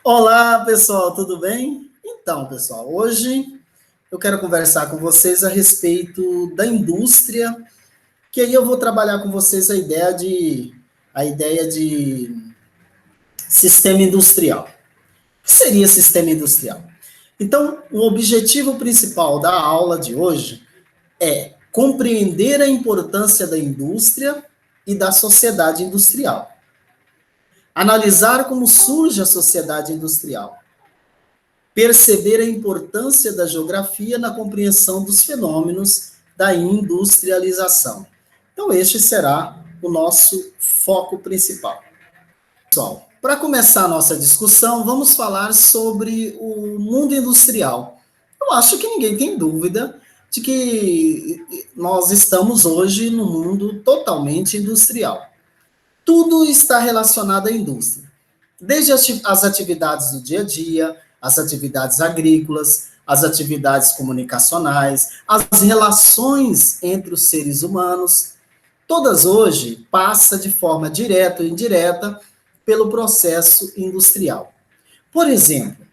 Olá, pessoal, tudo bem? Então, pessoal, hoje eu quero conversar com vocês a respeito da indústria, que aí eu vou trabalhar com vocês a ideia de sistema industrial. O que seria sistema industrial? Então, o objetivo principal da aula de hoje é compreender a importância da indústria e da sociedade industrial. Analisar como surge a sociedade industrial. Perceber a importância da geografia na compreensão dos fenômenos da industrialização. Então, este será o nosso foco principal. Pessoal, para começar a nossa discussão, vamos falar sobre o mundo industrial. Eu acho que ninguém tem dúvida de que nós estamos hoje num mundo totalmente industrial. Tudo está relacionado à indústria. Desde as atividades do dia a dia, as atividades agrícolas, as atividades comunicacionais, as relações entre os seres humanos, todas hoje passam de forma direta ou indireta pelo processo industrial. Por exemplo,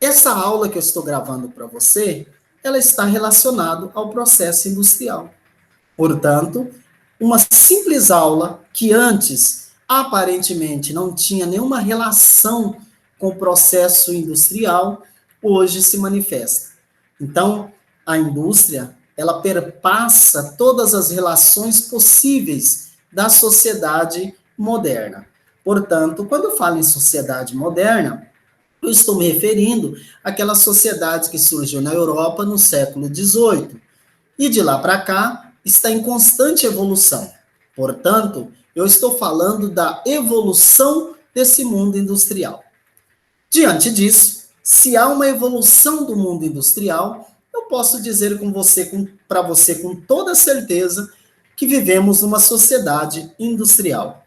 essa aula que eu estou gravando para você, ela está relacionada ao processo industrial. Portanto, uma simples aula que antes aparentemente não tinha nenhuma relação com o processo industrial, hoje se manifesta. Então, a indústria, ela perpassa todas as relações possíveis da sociedade moderna. Portanto, quando eu falo em sociedade moderna, eu estou me referindo àquela sociedade que surgiu na Europa no século XVIII. E de lá para cá, está em constante evolução. Portanto, eu estou falando da evolução desse mundo industrial. Diante disso, se há uma evolução do mundo industrial, eu posso dizer para você com toda certeza que vivemos numa sociedade industrial.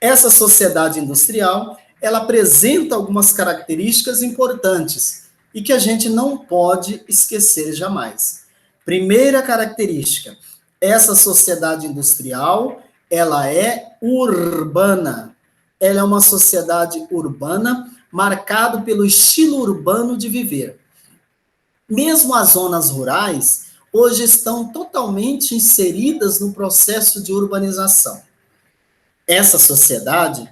Essa sociedade industrial, ela apresenta algumas características importantes e que a gente não pode esquecer jamais. Primeira característica, essa sociedade industrial, ela é urbana. Ela é uma sociedade urbana, marcado pelo estilo urbano de viver. Mesmo as zonas rurais, hoje estão totalmente inseridas no processo de urbanização. Essa sociedade,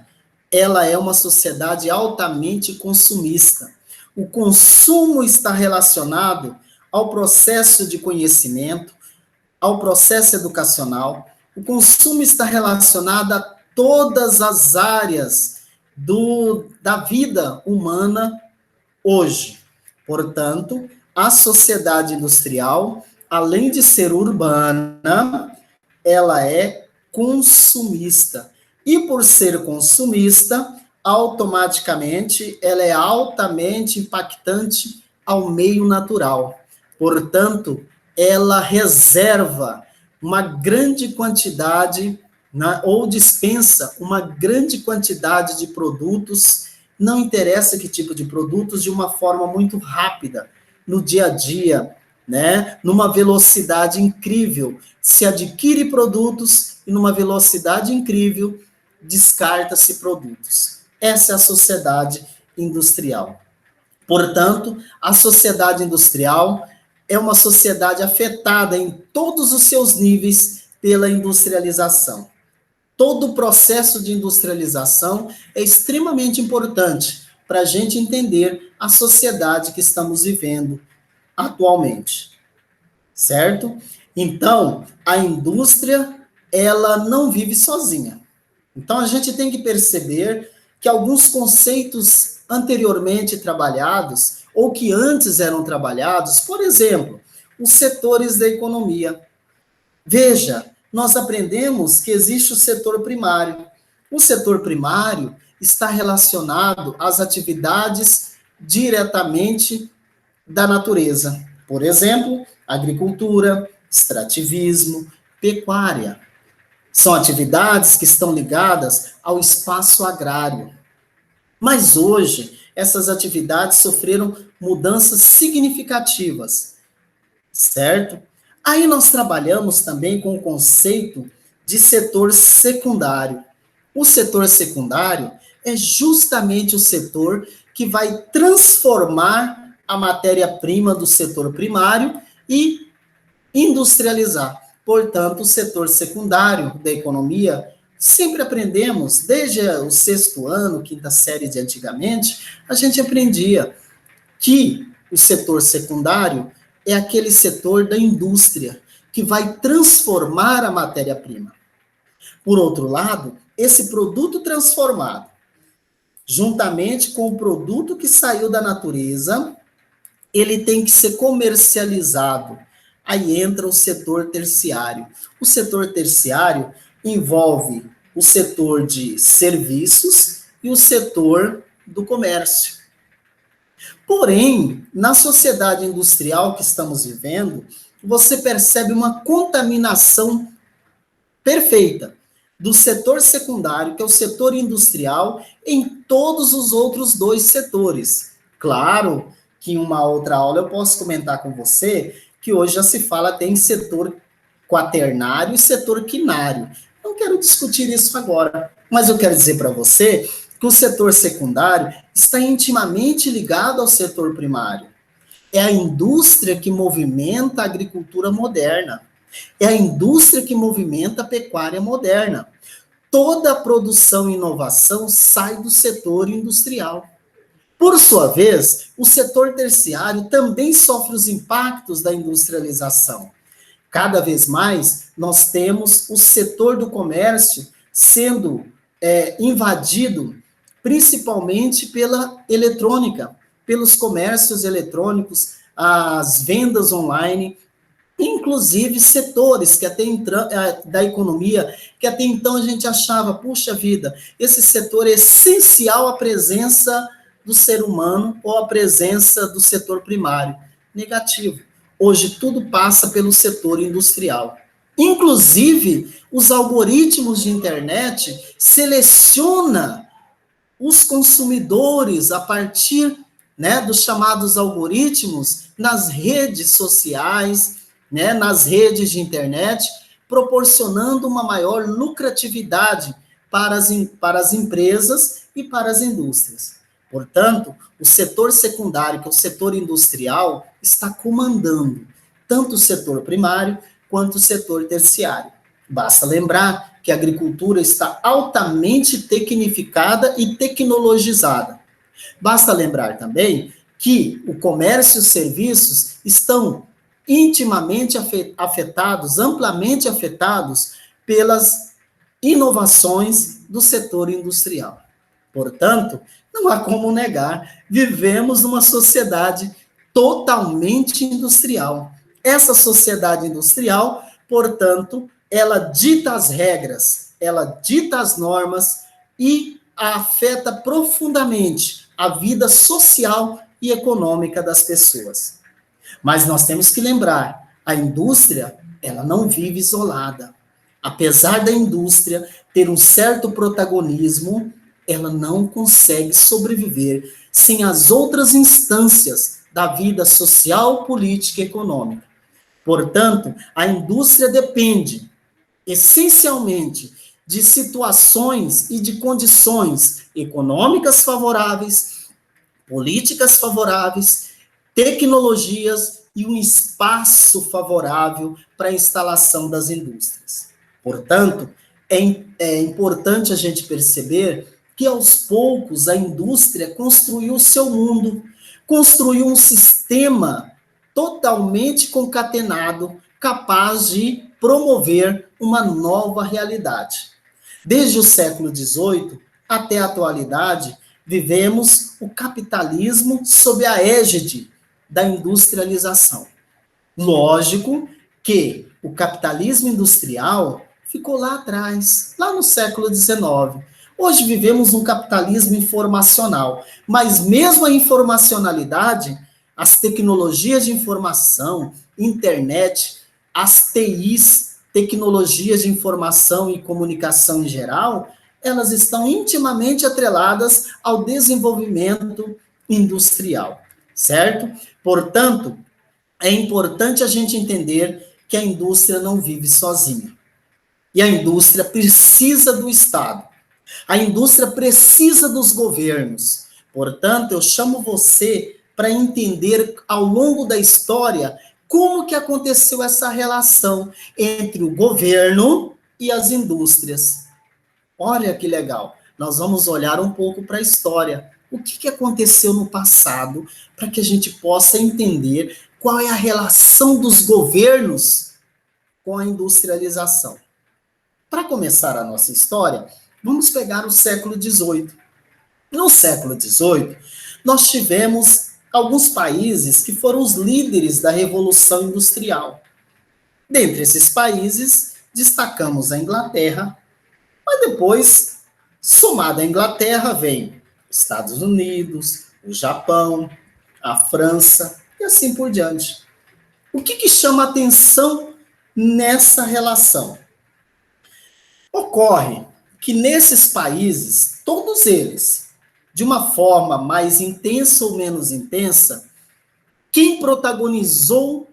ela é uma sociedade altamente consumista. O consumo está relacionado ao processo de conhecimento, ao processo educacional. O consumo está relacionado a todas as áreas da vida humana hoje. Portanto, a sociedade industrial, além de ser urbana, ela é consumista. E por ser consumista, automaticamente ela é altamente impactante ao meio natural. Portanto, ela reserva uma grande quantidade, ou dispensa uma grande quantidade de produtos, não interessa que tipo de produtos, de uma forma muito rápida, no dia a dia, né? Numa velocidade incrível. Se adquire produtos e numa velocidade incrível, descarta-se produtos. Essa é a sociedade industrial. Portanto, a sociedade industrial é uma sociedade afetada em todos os seus níveis pela industrialização. Todo o processo de industrialização é extremamente importante para a gente entender a sociedade que estamos vivendo atualmente, certo? Então, a indústria, ela não vive sozinha. Então, a gente tem que perceber que alguns conceitos anteriormente trabalhados, ou que antes eram trabalhados, por exemplo, os setores da economia. Veja, nós aprendemos que existe o setor primário. O setor primário está relacionado às atividades diretamente da natureza. Por exemplo, agricultura, extrativismo, pecuária. São atividades que estão ligadas ao espaço agrário. Mas hoje, essas atividades sofreram mudanças significativas, certo? Aí nós trabalhamos também com o conceito de setor secundário. O setor secundário é justamente o setor que vai transformar a matéria-prima do setor primário e industrializar. Portanto, o setor secundário da economia, sempre aprendemos, desde o sexto ano, quinta série de antigamente, a gente aprendia que o setor secundário é aquele setor da indústria que vai transformar a matéria-prima. Por outro lado, esse produto transformado, juntamente com o produto que saiu da natureza, ele tem que ser comercializado. Aí entra o setor terciário. O setor terciário envolve o setor de serviços e o setor do comércio. Porém, na sociedade industrial que estamos vivendo, você percebe uma contaminação perfeita do setor secundário, que é o setor industrial, em todos os outros dois setores. Claro que em uma outra aula eu posso comentar com você que hoje já se fala até em setor quaternário e setor quinário. Não quero discutir isso agora, mas eu quero dizer para você que o setor secundário está intimamente ligado ao setor primário. É a indústria que movimenta a agricultura moderna. É a indústria que movimenta a pecuária moderna. Toda a produção e inovação sai do setor industrial. Por sua vez, o setor terciário também sofre os impactos da industrialização. Cada vez mais, nós temos o setor do comércio sendo invadido, principalmente pela eletrônica, pelos comércios eletrônicos, as vendas online, inclusive setores que até da economia, que até então a gente achava, puxa vida, esse setor é essencial à presença do ser humano ou à presença do setor primário. Negativo. Hoje tudo passa pelo setor industrial. Inclusive, os algoritmos de internet selecionam os consumidores a partir, dos chamados algoritmos nas redes sociais, nas redes de internet, proporcionando uma maior lucratividade para as empresas e para as indústrias. Portanto, o setor secundário, que é o setor industrial, está comandando tanto o setor primário quanto o setor terciário. Basta lembrar que a agricultura está altamente tecnificada e tecnologizada. Basta lembrar também que o comércio e os serviços estão intimamente afetados, amplamente afetados pelas inovações do setor industrial. Portanto, não há como negar, vivemos numa sociedade totalmente industrial. Essa sociedade industrial, portanto, ela dita as regras, ela dita as normas e afeta profundamente a vida social e econômica das pessoas. Mas nós temos que lembrar, a indústria, ela não vive isolada. Apesar da indústria ter um certo protagonismo, ela não consegue sobreviver sem as outras instâncias da vida social, política e econômica. Portanto, a indústria depende, essencialmente, de situações e de condições econômicas favoráveis, políticas favoráveis, tecnologias e um espaço favorável para a instalação das indústrias. Portanto, é importante a gente perceber que, aos poucos, a indústria construiu o seu mundo, construiu um sistema totalmente concatenado, capaz de promover uma nova realidade. Desde o século XVIII até a atualidade, vivemos o capitalismo sob a égide da industrialização. Lógico que o capitalismo industrial ficou lá atrás, lá no século XIX. Hoje vivemos um capitalismo informacional, mas mesmo a informacionalidade, as tecnologias de informação, internet, as TIs, tecnologias de informação e comunicação em geral, elas estão intimamente atreladas ao desenvolvimento industrial, certo? Portanto, é importante a gente entender que a indústria não vive sozinha. E a indústria precisa do Estado. A indústria precisa dos governos, Portanto, eu chamo você para entender ao longo da história como que aconteceu essa relação entre o governo e as indústrias. Olha que legal. Nós vamos olhar um pouco para a história. O que aconteceu no passado para que a gente possa entender qual é a relação dos governos com a industrialização. Para começar a nossa história, vamos pegar o século XVIII. No século XVIII, nós tivemos alguns países que foram os líderes da Revolução Industrial. Dentre esses países, destacamos a Inglaterra, mas depois, somada à Inglaterra, vem Estados Unidos, o Japão, a França e assim por diante. O que chama atenção nessa relação? Ocorre que nesses países, todos eles, de uma forma mais intensa ou menos intensa, quem protagonizou,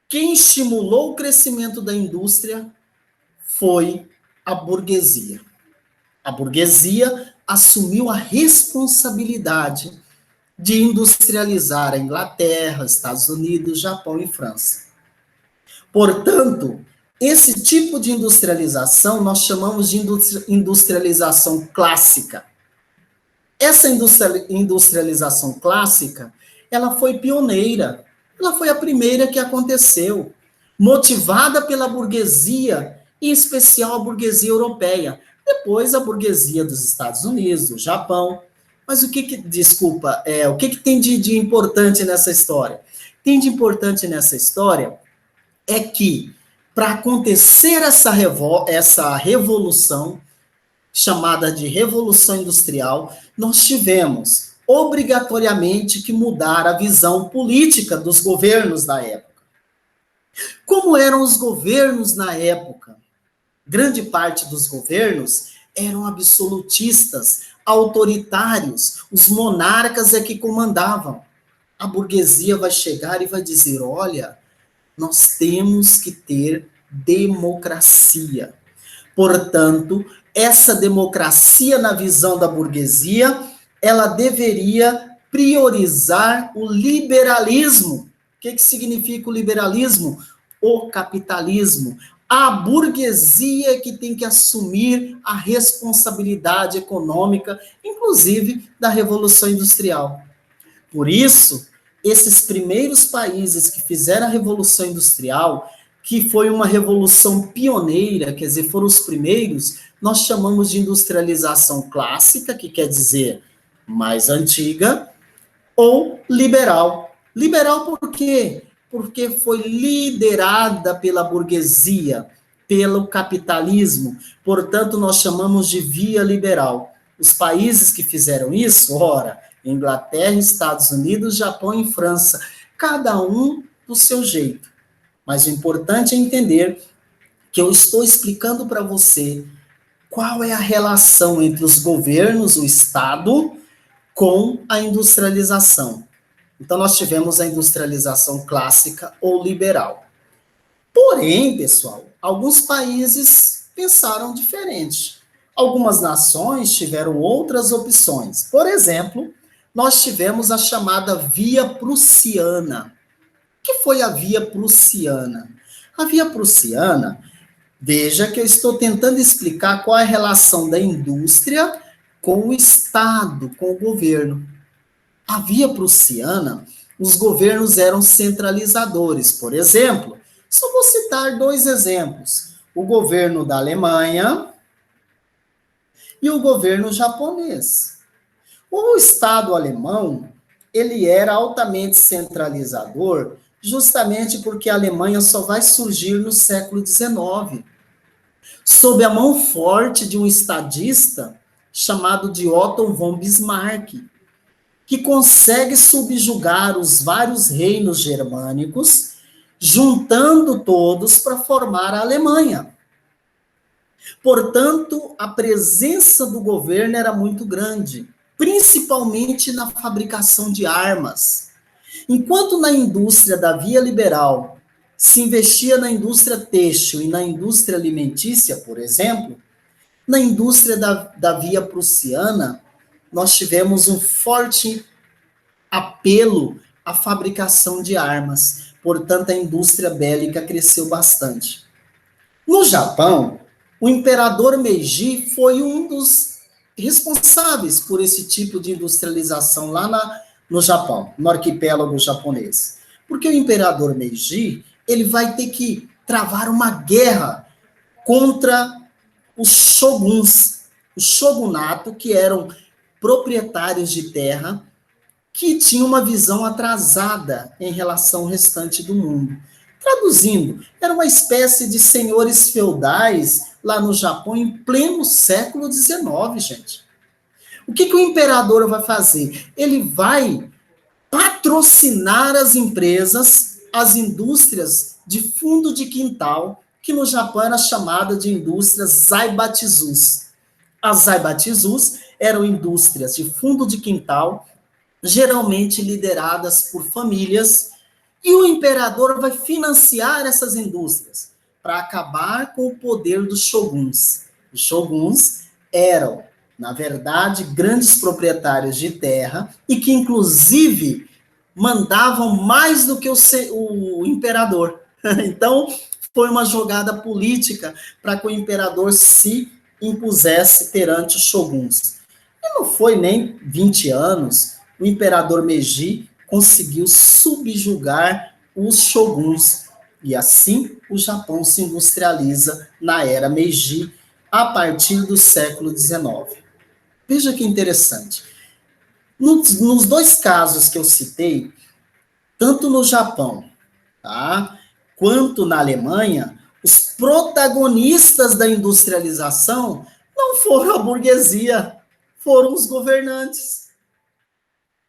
quem estimulou o crescimento da indústria foi a burguesia. A burguesia assumiu a responsabilidade de industrializar a Inglaterra, Estados Unidos, Japão e França. Portanto, esse tipo de industrialização nós chamamos de industrialização clássica. Essa industrialização clássica, ela foi pioneira, ela foi a primeira que aconteceu, motivada pela burguesia, em especial a burguesia europeia, depois a burguesia dos Estados Unidos, do Japão. Mas o que tem de importante nessa história? Tem de importante nessa história é que, para acontecer essa revolução, chamada de Revolução Industrial, nós tivemos obrigatoriamente que mudar a visão política dos governos da época. Como eram os governos na época? Grande parte dos governos eram absolutistas, autoritários, os monarcas é que comandavam. A burguesia vai chegar e vai dizer, olha, nós temos que ter democracia. Portanto, essa democracia na visão da burguesia, ela deveria priorizar o liberalismo. O que significa o liberalismo? O capitalismo. A burguesia que tem que assumir a responsabilidade econômica, inclusive da Revolução Industrial. Por isso, esses primeiros países que fizeram a Revolução Industrial, que foi uma revolução pioneira, quer dizer, foram os primeiros, nós chamamos de industrialização clássica, que quer dizer mais antiga, ou liberal. Liberal por quê? Porque foi liderada pela burguesia, pelo capitalismo, portanto, nós chamamos de via liberal. Os países que fizeram isso, ora, Inglaterra, Estados Unidos, Japão e França, cada um do seu jeito. Mas o importante é entender que eu estou explicando para você qual é a relação entre os governos, o Estado, com a industrialização. Então, nós tivemos a industrialização clássica ou liberal. Porém, pessoal, alguns países pensaram diferente. Algumas nações tiveram outras opções. Por exemplo, nós tivemos a chamada Via Prussiana. O que foi a Via Prussiana? A Via Prussiana, veja que eu estou tentando explicar qual é a relação da indústria com o Estado, com o governo. A Via Prussiana, os governos eram centralizadores. Por exemplo, só vou citar 2 exemplos. O governo da Alemanha e o governo japonês. O Estado alemão, ele era altamente centralizador, justamente porque a Alemanha só vai surgir no século XIX, sob a mão forte de um estadista chamado de Otto von Bismarck, que consegue subjugar os vários reinos germânicos, juntando todos para formar a Alemanha. Portanto, a presença do governo era muito grande, principalmente na fabricação de armas. Enquanto na indústria da via liberal se investia na indústria têxtil e na indústria alimentícia, por exemplo, na indústria da via prussiana, nós tivemos um forte apelo à fabricação de armas. Portanto, a indústria bélica cresceu bastante. No Japão, o imperador Meiji foi um dos responsáveis por esse tipo de industrialização lá no Japão, no arquipélago japonês. Porque o imperador Meiji, ele vai ter que travar uma guerra contra os shoguns, o shogunato, que eram proprietários de terra, que tinham uma visão atrasada em relação ao restante do mundo. Traduzindo, era uma espécie de senhores feudais lá no Japão em pleno século XIX, gente. O que o imperador vai fazer? Ele vai patrocinar as empresas, as indústrias de fundo de quintal, que no Japão era chamada de indústrias zaibatsus. As zaibatsus eram indústrias de fundo de quintal, geralmente lideradas por famílias, e o imperador vai financiar essas indústrias para acabar com o poder dos shoguns. Os shoguns eram, na verdade, grandes proprietários de terra e que, inclusive, mandavam mais do que o imperador. Então, foi uma jogada política para que o imperador se impusesse perante os shoguns. E não foi nem 20 anos, o imperador Meiji conseguiu subjugar os shoguns. E assim o Japão se industrializa na era Meiji, a partir do século XIX. Veja que interessante. Nos dois casos que eu citei, tanto no Japão, tá, quanto na Alemanha, os protagonistas da industrialização não foram a burguesia, foram os governantes.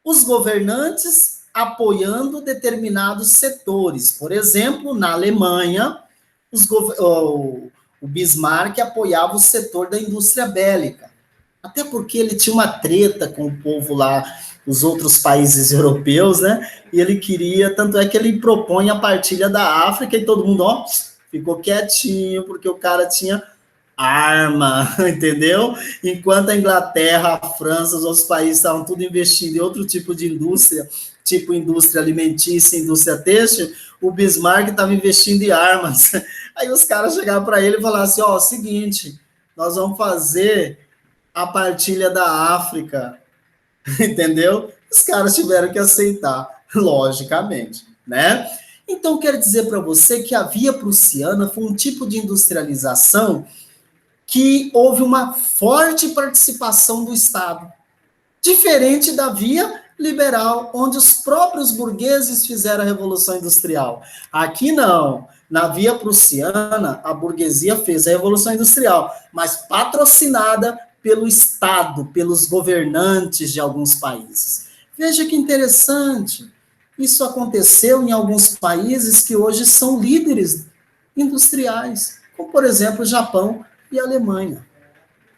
Os governantes apoiando determinados setores. Por exemplo, na Alemanha, o Bismarck apoiava o setor da indústria bélica. Até porque ele tinha uma treta com o povo lá, os outros países europeus, né? E ele queria, tanto é que ele propõe a partilha da África e todo mundo, ó, ficou quietinho, porque o cara tinha arma, entendeu? Enquanto a Inglaterra, a França, os outros países estavam tudo investindo em outro tipo de indústria, tipo indústria alimentícia, indústria têxtil, o Bismarck estava investindo em armas. Aí os caras chegavam para ele e falavam assim, ó, seguinte, nós vamos fazer a partilha da África, entendeu? Os caras tiveram que aceitar, logicamente, né? Então, quero dizer para você que a Via Prussiana foi um tipo de industrialização que houve uma forte participação do Estado, diferente da Via Liberal, onde os próprios burgueses fizeram a Revolução Industrial. Aqui não. Na Via Prussiana, a burguesia fez a Revolução Industrial, mas patrocinada pelo Estado, pelos governantes de alguns países. Veja que interessante. Isso aconteceu em alguns países que hoje são líderes industriais, como, por exemplo, o Japão e a Alemanha.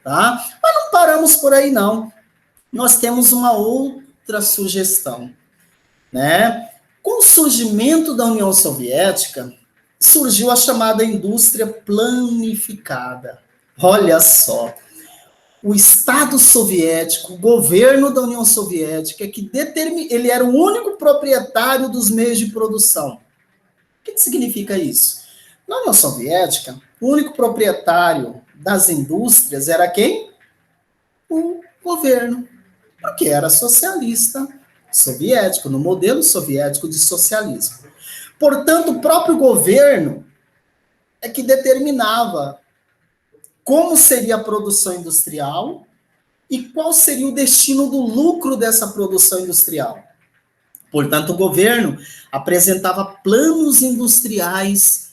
Tá? Mas não paramos por aí, não. Nós temos uma outra sugestão. Né? Com o surgimento da União Soviética, surgiu a chamada indústria planificada. Olha só. O Estado soviético, o governo da União Soviética, ele era o único proprietário dos meios de produção. O que significa isso? Na União Soviética, o único proprietário das indústrias era quem? O governo, porque era socialista soviético, no modelo soviético de socialismo. Portanto, o próprio governo é que determinava como seria a produção industrial e qual seria o destino do lucro dessa produção industrial. Portanto, o governo apresentava planos industriais,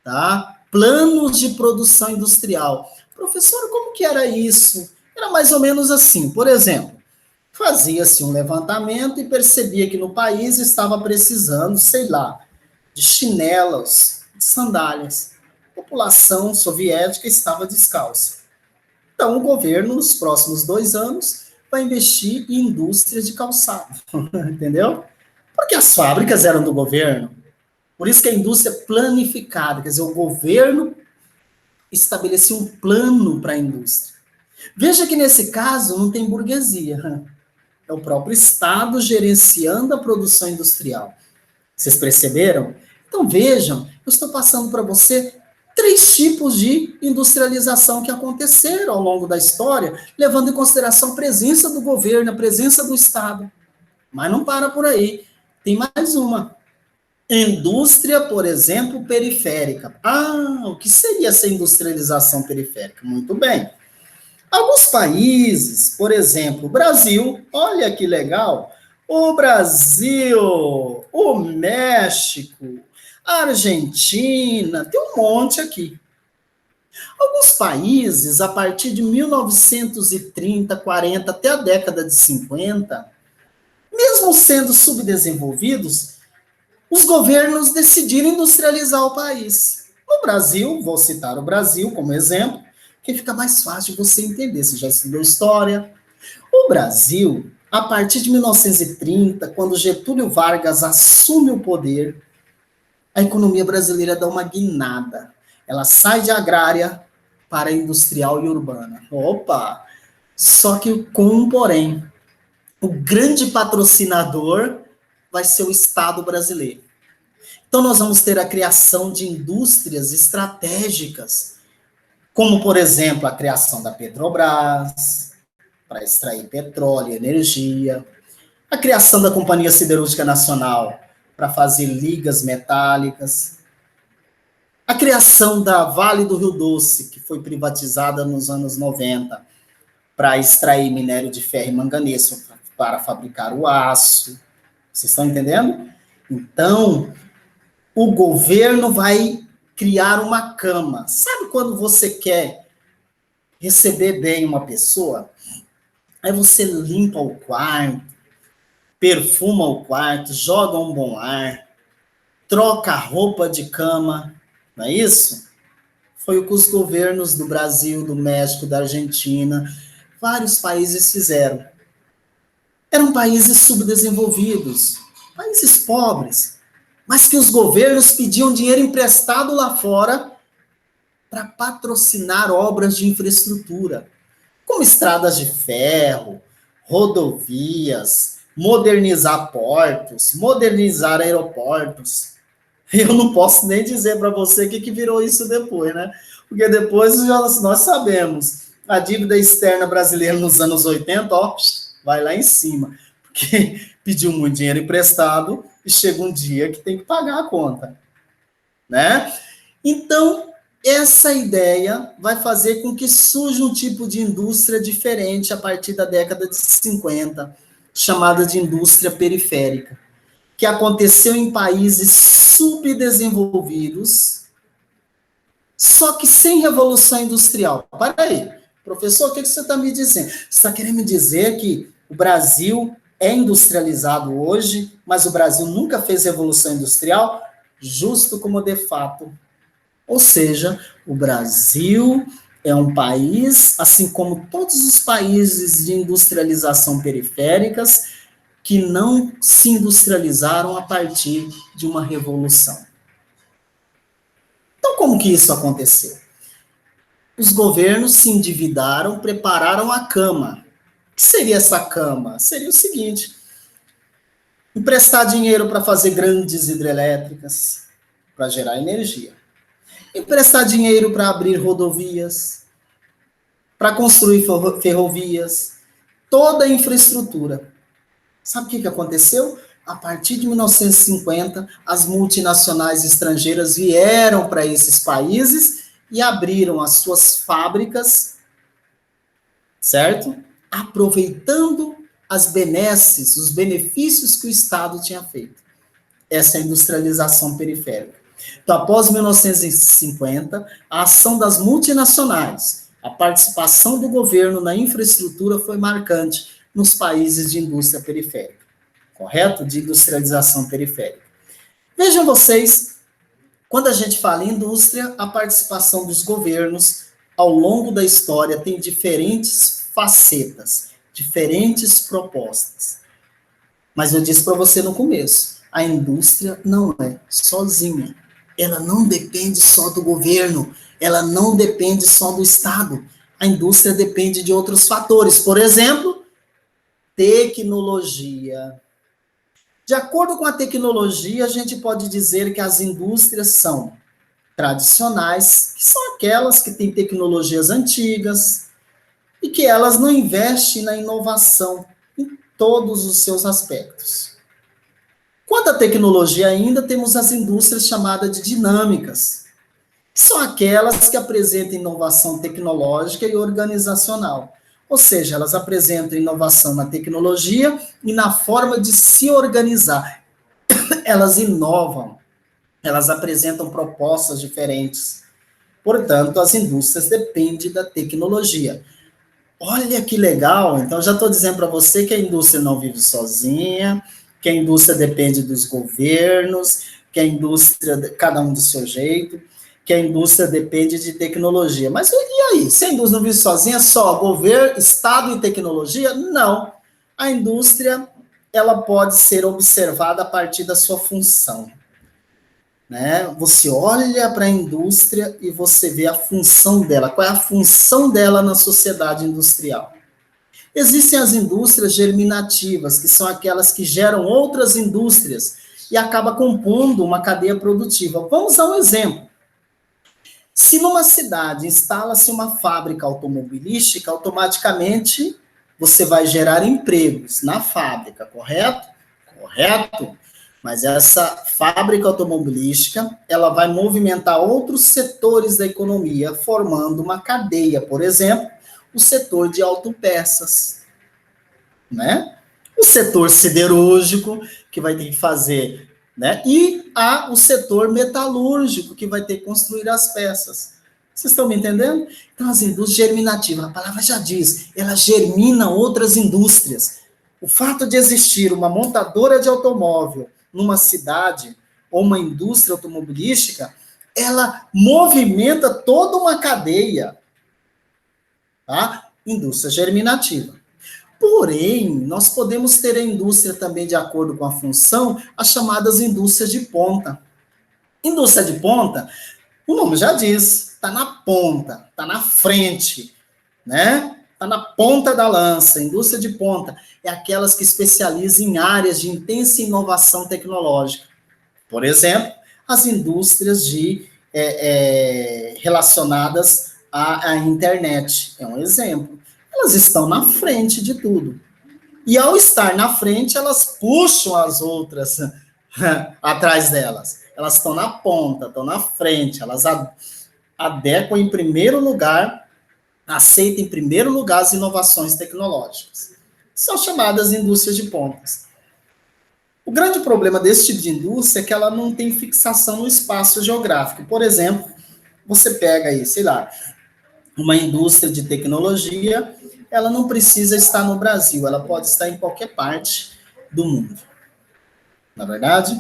tá? Planos de produção industrial. Professor, como que era isso? Era mais ou menos assim, por exemplo, fazia-se um levantamento e percebia que no país estava precisando, sei lá, de chinelos, de sandálias. A população soviética estava descalça. Então, o governo, nos próximos 2 anos, vai investir em indústrias de calçado, entendeu? Porque as fábricas eram do governo. Por isso que a indústria é planificada, quer dizer, o governo estabelecia um plano para a indústria. Veja que nesse caso não tem burguesia. É o próprio Estado gerenciando a produção industrial. Vocês perceberam? Então vejam, eu estou passando para você 3 tipos de industrialização que aconteceram ao longo da história, levando em consideração a presença do governo, a presença do Estado. Mas não para por aí. Tem mais uma. Indústria, por exemplo, periférica. Ah, o que seria essa industrialização periférica? Muito bem. Alguns países, por exemplo, o Brasil, olha que legal, o Brasil, o México, a Argentina, tem um monte aqui. Alguns países, a partir de 1930, 40, até a década de 50, mesmo sendo subdesenvolvidos, os governos decidiram industrializar o país. No Brasil, vou citar o Brasil como exemplo, que fica mais fácil de você entender, você já estudou história. O Brasil, a partir de 1930, quando Getúlio Vargas assume o poder, a economia brasileira dá uma guinada. Ela sai de agrária para industrial e urbana. Opa! Só que com um porém. O grande patrocinador vai ser o Estado brasileiro. Então nós vamos ter a criação de indústrias estratégicas, como, por exemplo, a criação da Petrobras, para extrair petróleo e energia, a criação da Companhia Siderúrgica Nacional, para fazer ligas metálicas, a criação da Vale do Rio Doce, que foi privatizada nos anos 90, para extrair minério de ferro e manganês, para fabricar o aço. Vocês estão entendendo? Então, o governo vai criar uma cama. Sabe quando você quer receber bem uma pessoa? Aí você limpa o quarto, perfuma o quarto, joga um bom ar, troca a roupa de cama, não é isso? Foi o que os governos do Brasil, do México, da Argentina, vários países fizeram. Eram países subdesenvolvidos, países pobres, mas que os governos pediam dinheiro emprestado lá fora para patrocinar obras de infraestrutura, como estradas de ferro, rodovias, modernizar portos, modernizar aeroportos. Eu não posso nem dizer para você o que virou isso depois, né? Porque depois nós sabemos, a dívida externa brasileira nos anos 80, ó, vai lá em cima, porque pediu muito dinheiro emprestado e chega um dia que tem que pagar a conta, né? Então, essa ideia vai fazer com que surja um tipo de indústria diferente a partir da década de 50, chamada de indústria periférica, que aconteceu em países subdesenvolvidos, só que sem revolução industrial. Para aí, professor, o que você está me dizendo? Você está querendo me dizer que o Brasil é industrializado hoje, mas o Brasil nunca fez revolução industrial? Justo como de fato. Ou seja, o Brasil é um país, assim como todos os países de industrialização periféricas, que não se industrializaram a partir de uma revolução. Então, como que isso aconteceu? Os governos se endividaram, prepararam a cama. O que seria essa cama? Seria o seguinte: emprestar dinheiro para fazer grandes hidrelétricas, para gerar energia. Emprestar dinheiro para abrir rodovias, para construir ferrovias, toda a infraestrutura. Sabe o que aconteceu? A partir de 1950, as multinacionais estrangeiras vieram para esses países e abriram as suas fábricas, certo? Aproveitando as benesses, os benefícios que o Estado tinha feito. Essa é a industrialização periférica. Então, após 1950, a ação das multinacionais, a participação do governo na infraestrutura foi marcante nos países de indústria periférica, correto? De industrialização periférica. Vejam vocês, quando a gente fala em indústria, a participação dos governos ao longo da história tem diferentes facetas, diferentes propostas. Mas eu disse para você no começo, a indústria não é sozinha. Ela não depende só do governo, ela não depende só do Estado. A indústria depende de outros fatores. Por exemplo, tecnologia. De acordo com a tecnologia, a gente pode dizer que as indústrias são tradicionais, que são aquelas que têm tecnologias antigas e que elas não investem na inovação em todos os seus aspectos. Quanto à tecnologia ainda, temos as indústrias chamadas de dinâmicas, que são aquelas que apresentam inovação tecnológica e organizacional. Ou seja, elas apresentam inovação na tecnologia e na forma de se organizar. Elas inovam, elas apresentam propostas diferentes. Portanto, as indústrias dependem da tecnologia. Olha que legal, então já estou dizendo para você que a indústria não vive sozinha, que a indústria depende dos governos, que a indústria, cada um do seu jeito, que a indústria depende de tecnologia. Mas e aí? Se a indústria não vive sozinha, só governo, Estado e tecnologia? Não. A indústria, ela pode ser observada a partir da sua função. Né? Você olha para a indústria e você vê a função dela. Qual é a função dela na sociedade industrial? Existem as indústrias germinativas, que são aquelas que geram outras indústrias e acaba compondo uma cadeia produtiva. Vamos dar um exemplo. Se numa cidade instala-se uma fábrica automobilística, automaticamente você vai gerar empregos na fábrica, correto? Correto. Mas essa fábrica automobilística, ela vai movimentar outros setores da economia, formando uma cadeia, por exemplo, o setor de autopeças, né? O setor siderúrgico, que vai ter que fazer, né? E há o setor metalúrgico, que vai ter que construir as peças. Vocês estão me entendendo? Então, as indústrias germinativas, a palavra já diz, ela germina outras indústrias. O fato de existir uma montadora de automóvel numa cidade ou uma indústria automobilística, ela movimenta toda uma cadeia, tá? Indústria germinativa. Porém, nós podemos ter a indústria também de acordo com a função, as chamadas indústrias de ponta. Indústria de ponta, o nome já diz, está na ponta, está na frente, né? Está na ponta da lança. Indústria de ponta é aquelas que especializam em áreas de intensa inovação tecnológica. Por exemplo, as indústrias relacionadas à internet. É um exemplo. Elas estão na frente de tudo. E ao estar na frente, elas puxam as outras atrás delas. Elas estão na ponta, estão na frente, elas adequam em primeiro lugar, aceitam em primeiro lugar as inovações tecnológicas. São chamadas indústrias de pontas. O grande problema desse tipo de indústria é que ela não tem fixação no espaço geográfico. Por exemplo, você pega aí, sei lá, uma indústria de tecnologia, ela não precisa estar no Brasil, ela pode estar em qualquer parte do mundo. Na verdade?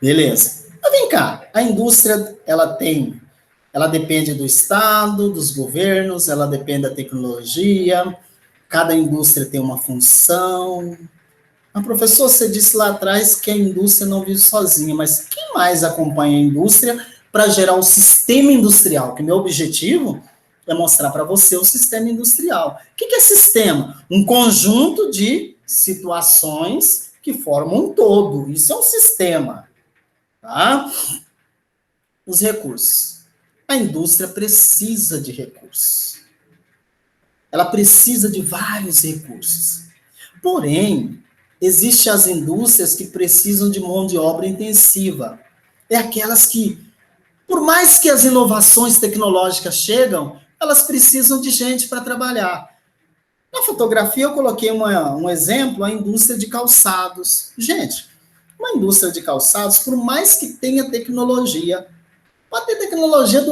Beleza. Mas vem cá, a indústria, ela depende do Estado, dos governos, ela depende da tecnologia, cada indústria tem uma função. Mas, professor, você disse lá atrás que a indústria não vive sozinha, mas quem mais acompanha a indústria para gerar um sistema industrial? Que meu objetivo é mostrar para você o sistema industrial. O que é sistema? Um conjunto de situações que formam um todo. Isso é um sistema. Tá? Os recursos. A indústria precisa de recursos. Ela precisa de vários recursos. Porém, existem as indústrias que precisam de mão de obra intensiva. É aquelas que, por mais que as inovações tecnológicas chegam, elas precisam de gente para trabalhar. Na fotografia eu coloquei um exemplo, a indústria de calçados. Gente, uma indústria de calçados, por mais que tenha tecnologia, pode ter tecnologia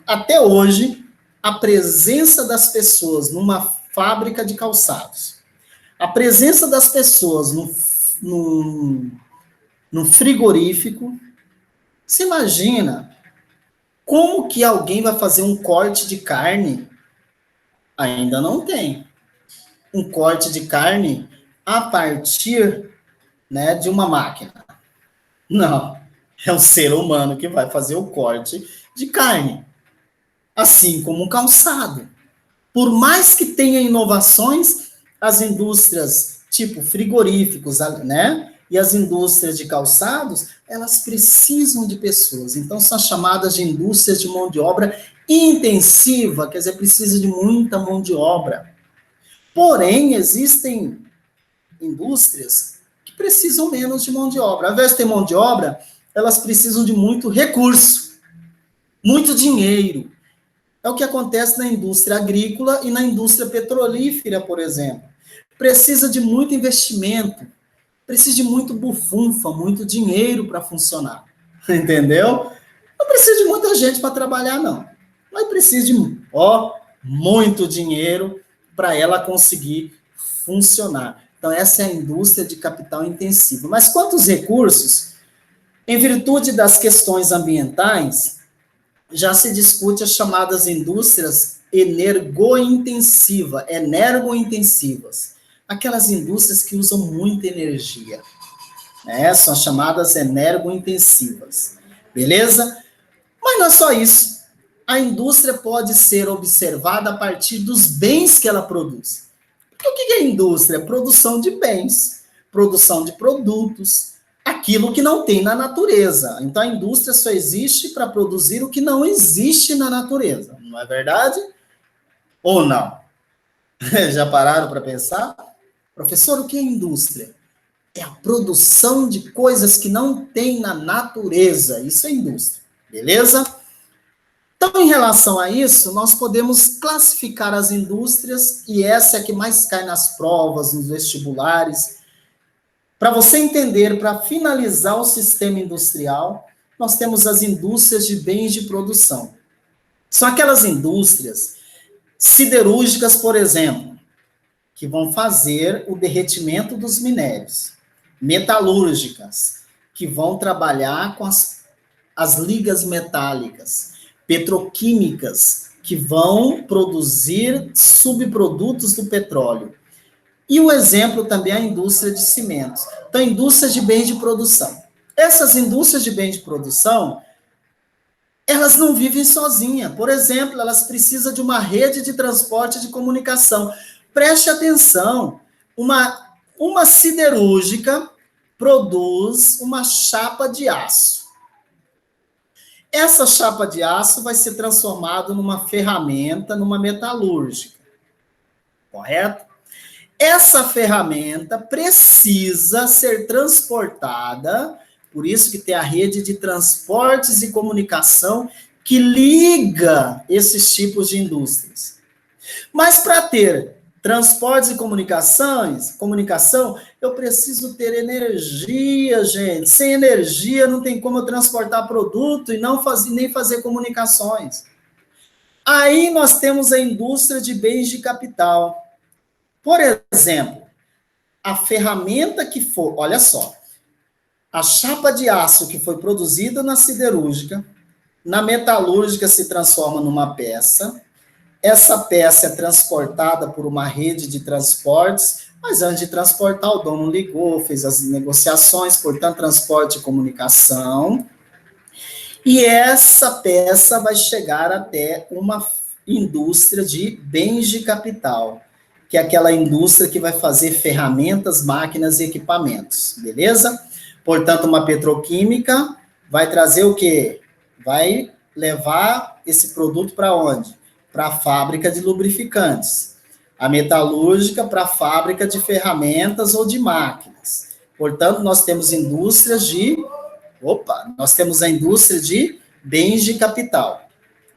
até hoje, a presença das pessoas numa fábrica de calçados, a presença das pessoas no frigorífico, se imagina como que alguém vai fazer um corte de carne? Ainda não tem. Um corte de carne a partir, né, de uma máquina. Não. É o ser humano que vai fazer o corte de carne. Assim como um calçado. Por mais que tenha inovações, as indústrias tipo frigoríficos, né? E as indústrias de calçados, elas precisam de pessoas. Então, são chamadas de indústrias de mão de obra intensiva, quer dizer, precisa de muita mão de obra. Porém, existem indústrias que precisam menos de mão de obra. Ao invés de ter mão de obra, elas precisam de muito recurso, muito dinheiro. É o que acontece na indústria agrícola e na indústria petrolífera, por exemplo. Precisa de muito investimento, precisa de muito bufunfa, muito dinheiro para funcionar. Entendeu? Não precisa de muita gente para trabalhar, não. Mas precisa de, muito dinheiro para ela conseguir funcionar. Então, essa é a indústria de capital intensivo. Mas quantos recursos, em virtude das questões ambientais, já se discute as chamadas indústrias energointensivas. Aquelas indústrias que usam muita energia, né? São chamadas energointensivas. Beleza? Mas não é só isso. A indústria pode ser observada a partir dos bens que ela produz. Porque o que é indústria? Produção de bens, produção de produtos, aquilo que não tem na natureza. Então a indústria só existe para produzir o que não existe na natureza. Não é verdade? Ou não? Já pararam para pensar? Professor, o que é indústria? É a produção de coisas que não tem na natureza. Isso é indústria. Beleza? Então, em relação a isso, nós podemos classificar as indústrias, e essa é a que mais cai nas provas, nos vestibulares. Para você entender, para finalizar o sistema industrial, nós temos as indústrias de bens de produção. São aquelas indústrias siderúrgicas, por exemplo, que vão fazer o derretimento dos minérios. Metalúrgicas, que vão trabalhar com as ligas metálicas. Petroquímicas, que vão produzir subprodutos do petróleo. E o exemplo também é a indústria de cimentos. Então, indústrias de bens de produção. Essas indústrias de bens de produção, elas não vivem sozinhas. Por exemplo, elas precisam de uma rede de transporte e de comunicação. Preste atenção, uma siderúrgica produz uma chapa de aço. Essa chapa de aço vai ser transformada numa ferramenta, numa metalúrgica. Correto? Essa ferramenta precisa ser transportada, por isso que tem a rede de transportes e comunicação que liga esses tipos de indústrias. Mas para ter transportes e comunicação, eu preciso ter energia, gente. Sem energia não tem como eu transportar produto e nem fazer comunicações. Aí nós temos a indústria de bens de capital. Por exemplo, a ferramenta que for, olha só, a chapa de aço que foi produzida na siderúrgica, na metalúrgica se transforma numa peça. Essa peça é transportada por uma rede de transportes, mas antes de transportar, o dono ligou, fez as negociações, portanto, transporte e comunicação. E essa peça vai chegar até uma indústria de bens de capital, que é aquela indústria que vai fazer ferramentas, máquinas e equipamentos, beleza? Portanto, uma petroquímica vai trazer o quê? Vai levar esse produto para onde? Para a fábrica de lubrificantes. A metalúrgica para a fábrica de ferramentas ou de máquinas. Portanto, nós temos indústrias nós temos a indústria de bens de capital.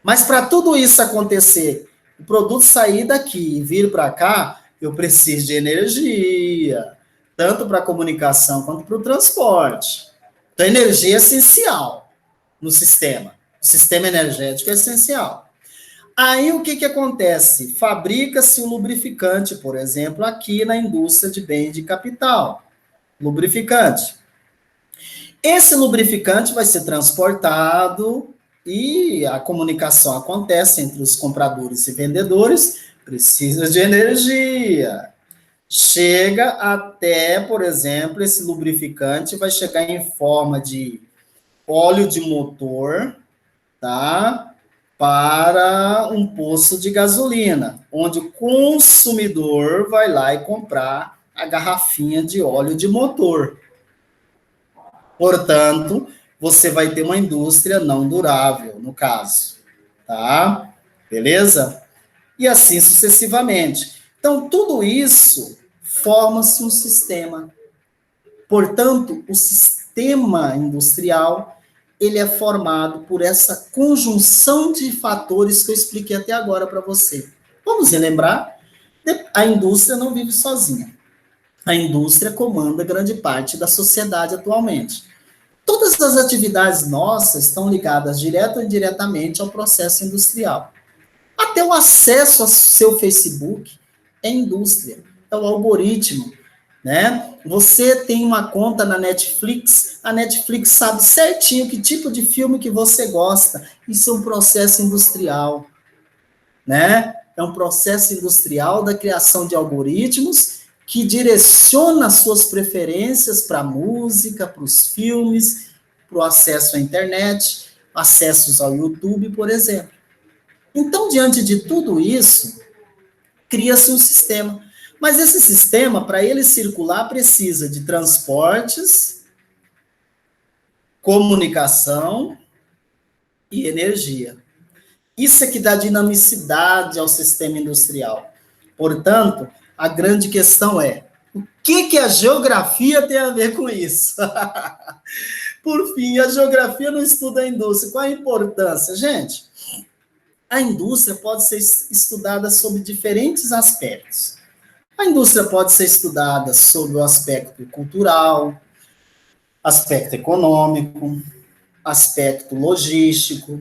Mas para tudo isso acontecer, o produto sair daqui e vir para cá, eu preciso de energia, tanto para a comunicação quanto para o transporte. Então, energia é essencial no sistema. O sistema energético é essencial. Aí, o que acontece? Fabrica-se um lubrificante, por exemplo, aqui na indústria de bens de capital. Lubrificante. Esse lubrificante vai ser transportado e a comunicação acontece entre os compradores e vendedores, precisa de energia. Chega até, por exemplo, esse lubrificante vai chegar em forma de óleo de motor, tá? para um posto de gasolina, onde o consumidor vai lá e comprar a garrafinha de óleo de motor. Portanto, você vai ter uma indústria não durável, no caso, tá? Beleza? E assim sucessivamente. Então, tudo isso forma-se um sistema. Portanto, o sistema industrial, ele é formado por essa conjunção de fatores que eu expliquei até agora para você. Vamos relembrar? A indústria não vive sozinha. A indústria comanda grande parte da sociedade atualmente. Todas as atividades nossas estão ligadas direto ou indiretamente ao processo industrial. Até o acesso ao seu Facebook é indústria, é o algoritmo, né? Você tem uma conta na Netflix, a Netflix sabe certinho que tipo de filme que você gosta. Isso é um processo industrial, né? É um processo industrial da criação de algoritmos que direciona suas preferências para a música, para os filmes, para o acesso à internet, acessos ao YouTube, por exemplo. Então, diante de tudo isso, cria-se um sistema. Mas esse sistema, para ele circular, precisa de transportes, comunicação e energia. Isso é que dá dinamicidade ao sistema industrial. Portanto, a grande questão é, o que a geografia tem a ver com isso? Por fim, a geografia não estuda a indústria. Qual a importância? Gente, a indústria pode ser estudada sob diferentes aspectos. A indústria pode ser estudada sob o aspecto cultural, aspecto econômico, aspecto logístico,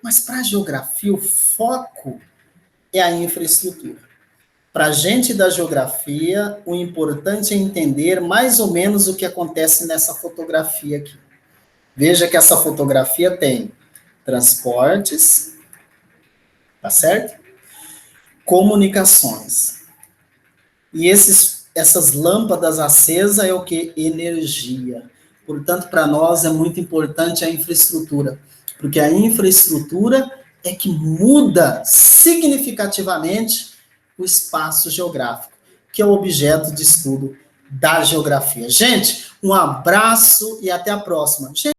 mas para a geografia o foco é a infraestrutura. Para a gente da geografia, o importante é entender mais ou menos o que acontece nessa fotografia aqui. Veja que essa fotografia tem transportes, tá certo? Comunicações. E essas lâmpadas acesas é o que? Energia. Portanto, para nós é muito importante a infraestrutura, porque a infraestrutura é que muda significativamente o espaço geográfico, que é o objeto de estudo da geografia. Gente, um abraço e até a próxima.